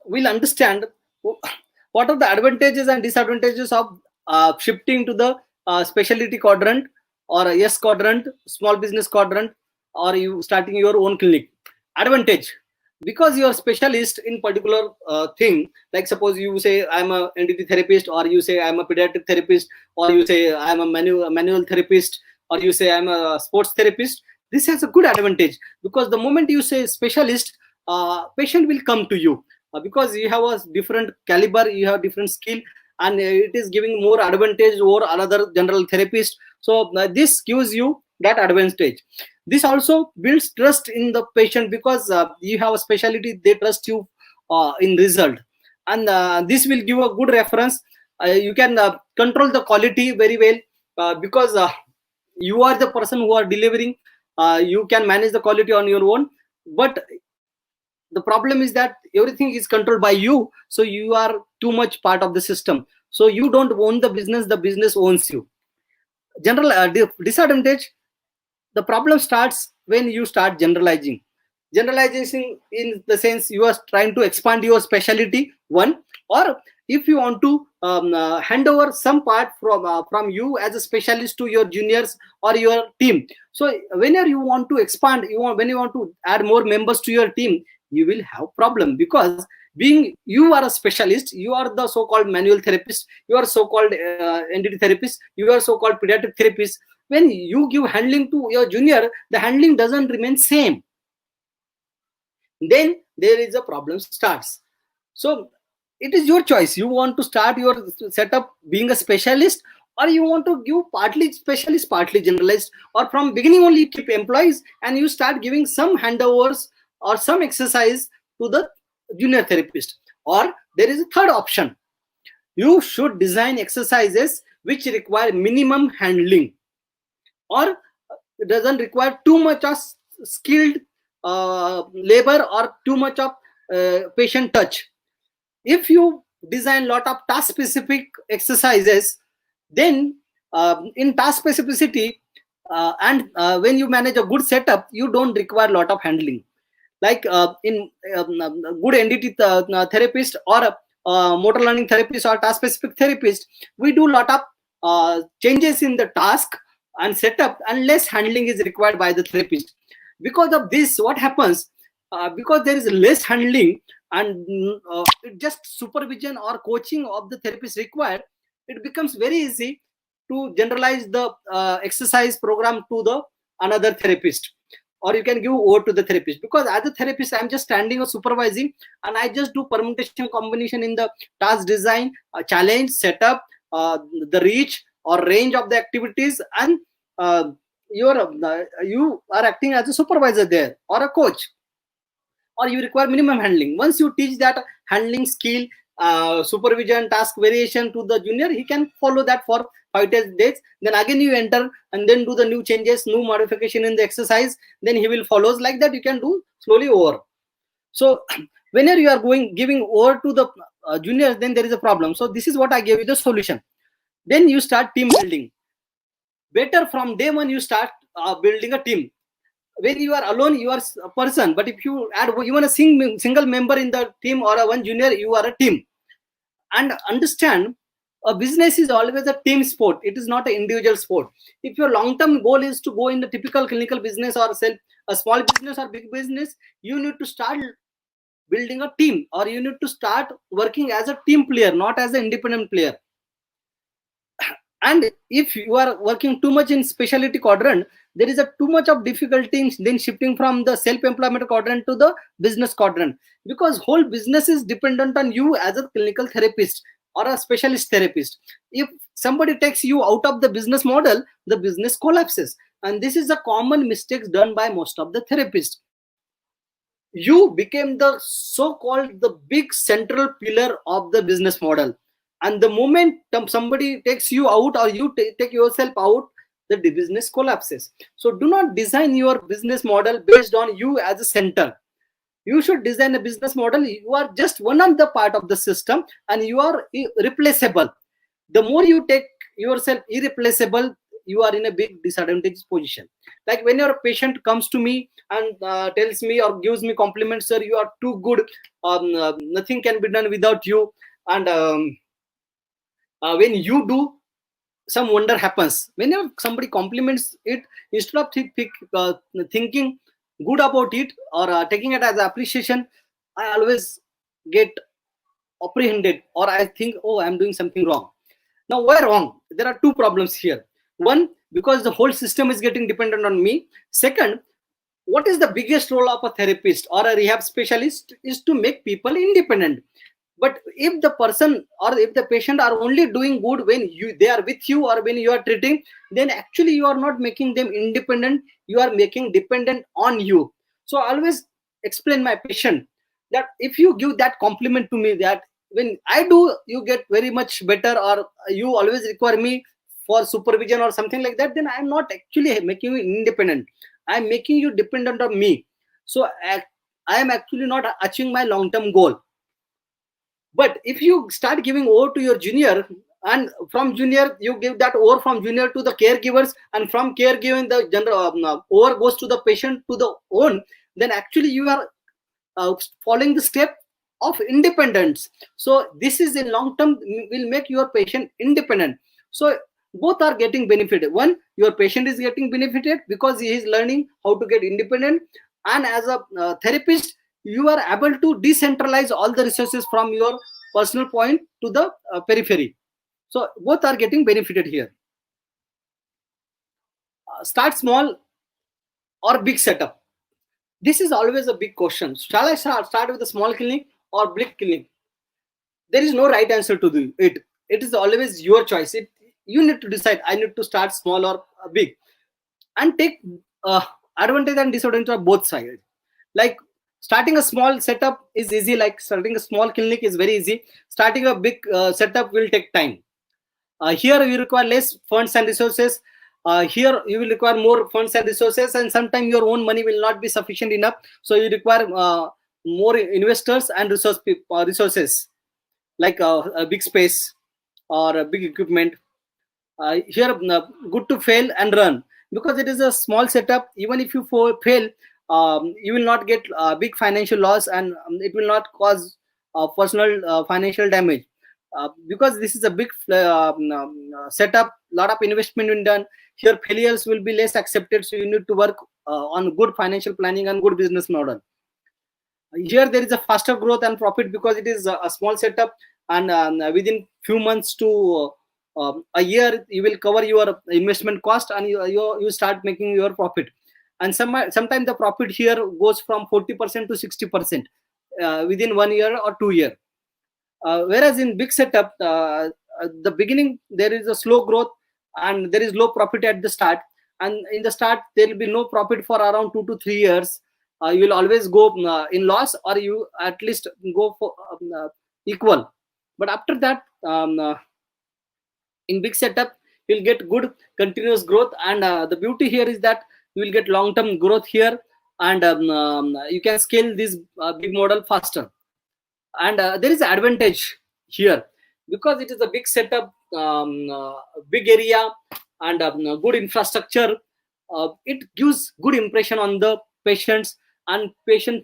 will understand what are the advantages and disadvantages of shifting to the specialty quadrant or a yes quadrant, small business quadrant, or you starting your own clinic. Advantage: because you are specialist in particular thing, like suppose you say I'm a entity therapist, or you say I'm a pediatric therapist, or you say I'm a manual therapist, or you say I'm a sports therapist. This has a good advantage, because the moment you say specialist, patient will come to you, because you have a different caliber, you have different skill, and it is giving more advantage over another general therapist. So this gives you that advantage. This also builds trust in the patient, because you have a specialty, they trust you in result, and this will give a good reference. You can control the quality very well, because you are the person who are delivering. You can manage the quality on your own, but the problem is that everything is controlled by you, so you are too much part of the system, so you don't own the business owns you. General disadvantage: the problem starts when you start generalizing in the sense you are trying to expand your specialty one, or if you want to hand over some part from you as a specialist to your juniors or your team. So whenever you want to expand, when you want to add more members to your team, you will have problem, because being you are a specialist, you are the so-called manual therapist, you are so-called entity therapist, you are so-called pediatric therapist. When you give handling to your junior, the handling doesn't remain same, then there is a problem starts. So it is your choice. You want to start your setup being a specialist, or you want to give partly specialist partly generalized, or from beginning only you keep employees and you start giving some handovers or some exercise to the junior therapist. Or there is a third option: you should design exercises which require minimum handling, or it doesn't require too much of skilled labor or too much of patient touch. If you design lot of task specific exercises, then in task specificity, and when you manage a good setup, you don't require lot of handling. Like in good entity therapist, or motor learning therapist, or task specific therapist, we do lot of changes in the task and setup, and less handling is required by the therapist. Because of this, what happens, because there is less handling, and just supervision or coaching of the therapist required, it becomes very easy to generalize the exercise program to the another therapist, or you can give over to the therapist. Because as a therapist, I'm just standing or supervising, and I just do permutation combination in the task design, challenge, setup, the reach or range of the activities, and you are acting as a supervisor there, or a coach, or you require minimum handling. Once you teach that handling skill, supervision, task variation to the junior, he can follow that for 5 days. Then again you enter and then do the new changes, new modification in the exercise, then he will follows. Like that you can do slowly over. So whenever you are giving over to the juniors, then there is a problem. So this is what I gave you the solution. Then you start team building. Better from day one you start building a team. When you are alone, you are a person, but if you add even a single member in the team, or a one junior, you are a team. And understand, a business is always a team sport, it is not an individual sport. If your long-term goal is to go in the typical clinical business, or sell a small business or big business, you need to start building a team, or you need to start working as a team player, not as an independent player. And if you are working too much in specialty quadrant, there is a too much of difficulty in then shifting from the self-employment quadrant to the business quadrant, because whole business is dependent on you as a clinical therapist or a specialist therapist. If somebody takes you out of the business model, the business collapses, and this is a common mistake done by most of the therapists. You became the so-called the big central pillar of the business model, and the moment somebody takes you out, or you take yourself out, the business collapses. So do not design your business model based on you as a center. You should design a business model, you are just one of the part of the system, and you are replaceable. The more you take yourself irreplaceable, you are in a big disadvantage position. Like when your patient comes to me and tells me or gives me compliments, sir, you are too good, nothing can be done without you, and when you do, some wonder happens. Whenever somebody compliments it, instead of thinking good about it or taking it as appreciation, I always get apprehended, or I think, oh, I'm doing something wrong. Now, why wrong? There are two problems here. One, because the whole system is getting dependent on me. Second, what is the biggest role of a therapist or a rehab specialist is to make people independent. But if the person or if the patient are only doing good when they are with you or when you are treating, then actually you are not making them independent, you are making dependent on you. So I always explain my patient that if you give that compliment to me, that when I do you get very much better, or you always require me for supervision or something like that, then I am not actually making you independent, I am making you dependent on me. So I am actually not achieving my long term goal. But if you start giving over to your junior, and from junior you give that over from junior to the caregivers, and from caregiving the general over goes to the patient to the own, then actually you are following the step of independence. So this is in long term will make your patient independent. So both are getting benefited. One, your patient is getting benefited because he is learning how to get independent, and as a therapist, you are able to decentralize all the resources from your personal point to the periphery. So both are getting benefited here. Start small or big setup. This is always a big question. Shall I start with a small clinic or big clinic? There is no right answer to it. It is always your choice. You need to decide, I need to start small or big, and take uh, advantage and disadvantage of both sides. Like starting a small setup is easy, like starting a small clinic is very easy. Starting a big setup will take time. Here you require less funds and resources. Here you will require more funds and resources, and sometimes your own money will not be sufficient enough, so you require more investors and resources, like a big space or a big equipment. Here good to fail and run, because it is a small setup. Even if you fail, you will not get big financial loss, and it will not cause personal financial damage, because this is a big setup. Lot of investment will done. Here failures will be less accepted, so you need to work on good financial planning and good business model. Here there is a faster growth and profit, because it is a small setup, and within few months to a year you will cover your investment cost, and you start making your profit. And sometimes the profit here goes from 40% to 60% within 1 year or 2 year. Whereas in big setup, the beginning there is a slow growth, and there is low profit at the start, and in the start there will be no profit for around 2 to 3 years. You will always go in loss, or you at least go for equal. But after that, in big setup you'll get good continuous growth, and the beauty here is that you will get long term growth here, and you can scale this big model faster. And there is advantage here, because it is a big setup, big area, and good infrastructure. It gives good impression on the patients, and patient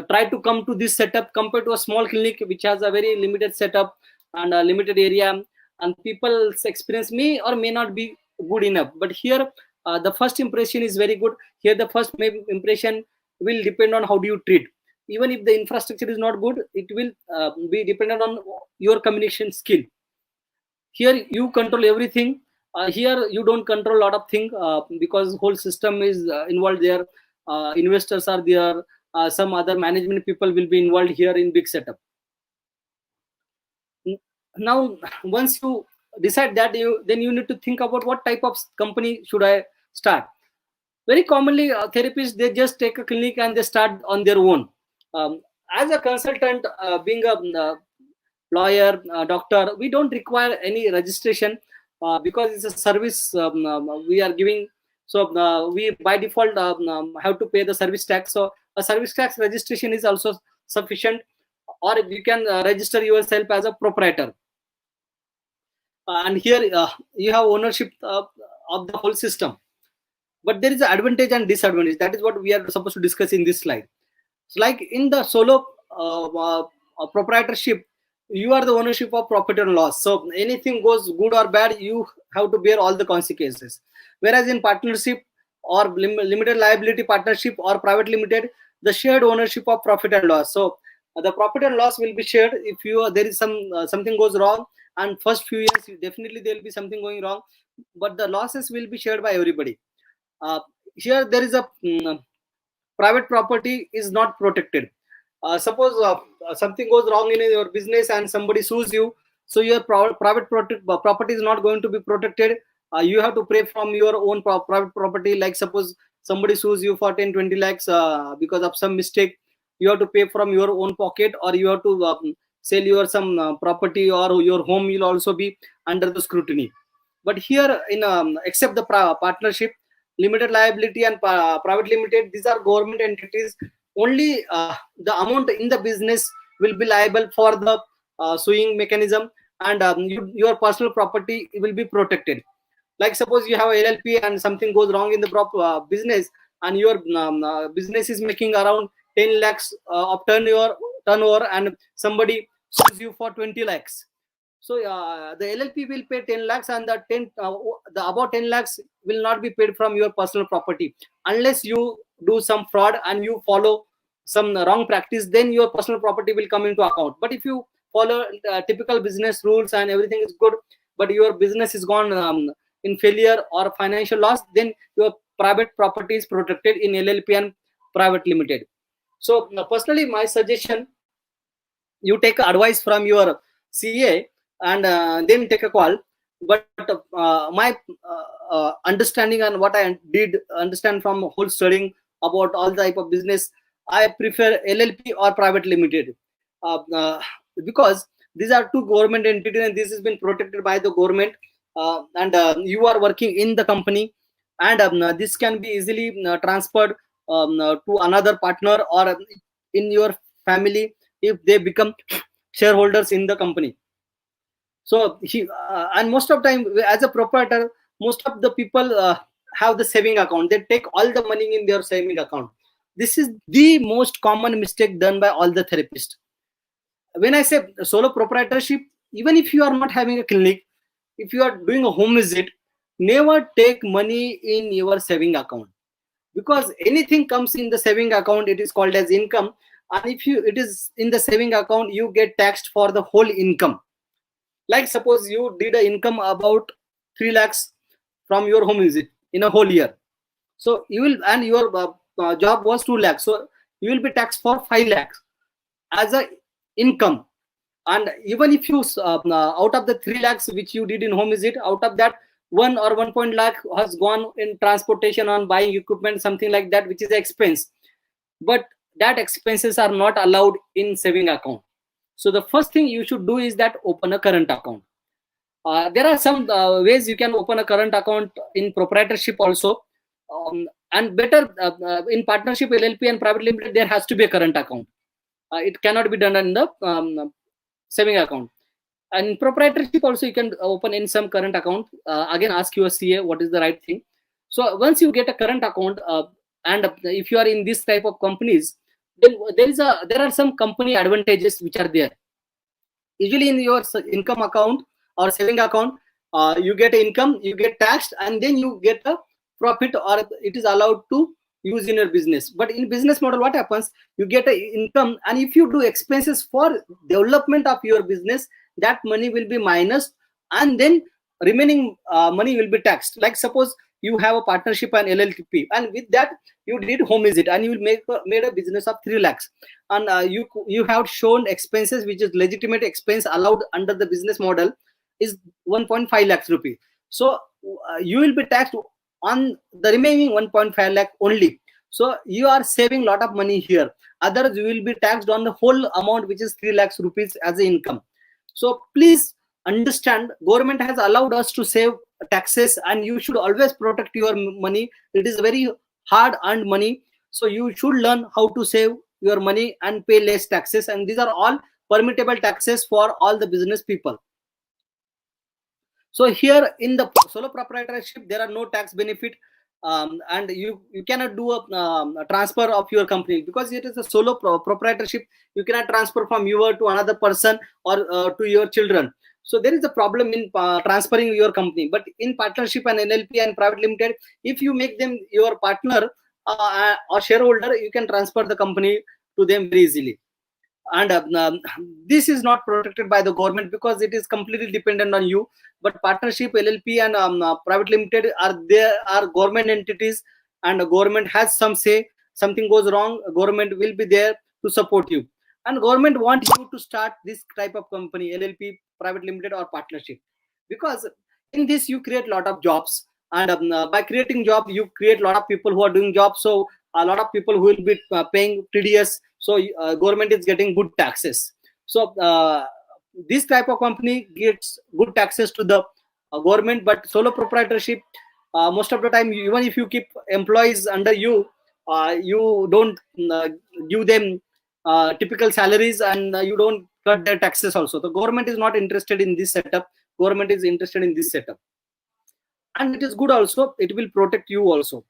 try to come to this setup compared to a small clinic which has a very limited setup and a limited area, and people's experience may or may not be good enough. But here the first impression is very good. Here the first impression will depend on how do you treat. Even if the infrastructure is not good, it will be dependent on your communication skill. Here you control everything. Here you don't control a lot of things, because whole system is involved there. Investors are there. Some other management people will be involved here in big setup. Now once you decide that, then you need to think about what type of company should I start. Very commonly therapists, they just take a clinic and they start on their own. As a consultant, being a lawyer, doctor, we don't require any registration, because it's a service we are giving. So we by default have to pay the service tax. So a service tax registration is also sufficient, or you can register yourself as a proprietor. and here you have ownership of the whole system. But there is an advantage and disadvantage. That is what we are supposed to discuss in this slide. So like in the solo proprietorship, you are the ownership of profit and loss. So anything goes good or bad, you have to bear all the consequences. Whereas in partnership or limited liability partnership or private limited, the shared ownership of profit and loss. So the profit and loss will be shared. If you there is something goes wrong, and first few years definitely there will be something going wrong, but the losses will be shared by everybody. Here there is a private property is not protected. Suppose something goes wrong in your business and somebody sues you, so your property is not going to be protected. You have to pay from your own private property. Like suppose somebody sues you for 10-20 lakhs because of some mistake, you have to pay from your own pocket, or you have to sell your some property, or your home will also be under the scrutiny. But here in except the partnership, limited liability and private limited, these are government entities. Only the amount in the business will be liable for the suing mechanism, and your personal property will be protected. Like suppose you have a LLP and something goes wrong in the business, and your business is making around 10 lakhs of turnover, and somebody sues you for 20 lakhs. So the LLP will pay 10 lakhs, and the about 10 lakhs will not be paid from your personal property, unless you do some fraud and you follow some wrong practice. Then your personal property will come into account. But if you follow typical business rules and everything is good, but your business is gone in failure or financial loss, then your private property is protected in LLP and private limited. So personally, my suggestion, you take advice from your CA, and then take a call. But my understanding and what I did understand from whole studying about all type of business, I prefer LLP or private limited, uh, uh, because these are two government entities, and this has been protected by the government, and you are working in the company, and this can be easily transferred to another partner, or in your family, if they become shareholders in the company. So and most of time, as a proprietor, most of the people have the saving account. They take all the money in their saving account. This is the most common mistake done by all the therapists. When I say solo proprietorship, even if you are not having a clinic, if you are doing a home visit, never take money in your saving account, because anything comes in the saving account, it is called as income. And if you it is in the saving account, you get taxed for the whole income. Like suppose you did a income about 3 lakhs from your home visit in a whole year, so you will, and your job was 2 lakhs, so you will be taxed for 5 lakhs as a income. And even if you out of the 3 lakhs which you did in home visit, out of that 1 or 1 lakh has gone in transportation, on buying equipment, something like that, which is expense. But that expenses are not allowed in saving account. So the first thing you should do is that open a current account. There are some ways you can open a current account in proprietorship also, and better in partnership, LLP and private limited, there has to be a current account. It cannot be done in the saving account. And in proprietorship also, you can open in some current account. Again, ask your CA what is the right thing. So once you get a current account, and if you are in this type of companies, then there are some company advantages which are there. Usually in your income account or saving account, you get income, you get taxed, and then you get a profit, or it is allowed to use in your business. But in business model, what happens, you get a income, and if you do expenses for development of your business, that money will be minus, and then remaining money will be taxed. Like suppose you have a partnership and LLP, and with that you did home visit, and you will made a business of 3 lakhs, and you have shown expenses which is legitimate expense allowed under the business model is 1.5 lakhs rupee. So you will be taxed on the remaining 1.5 lakh only. So you are saving lot of money here. Others, you will be taxed on the whole amount, which is 3 lakhs rupees as an income. So please understand, government has allowed us to save taxes, and you should always protect your money. It is very hard earned money, so you should learn how to save your money and pay less taxes. And these are all permittable taxes for all the business people. So here in the solo proprietorship, there are no tax benefit, and you cannot do a transfer of your company, because it is a solo proprietorship. You cannot transfer from you to another person, or to your children. So there is a problem in transferring your company. But in partnership and LLP and private limited, if you make them your partner or shareholder, you can transfer the company to them very easily. And this is not protected by the government, because it is completely dependent on you. But partnership, LLP, and private limited are government entities, and the government has some say. Something goes wrong, government will be there to support you. And government want you to start this type of company, LLP, private limited, or partnership, because in this you create a lot of jobs. And by creating job, you create a lot of people who are doing jobs. So a lot of people who will be paying TDS. So government is getting good taxes. So this type of company gets good taxes to the government. But solo proprietorship, most of the time, even if you keep employees under you, you don't give them typical salaries, and you don't cut their taxes also. The government is not interested in this setup. Government is interested in this setup, and it is good also. It will protect you also.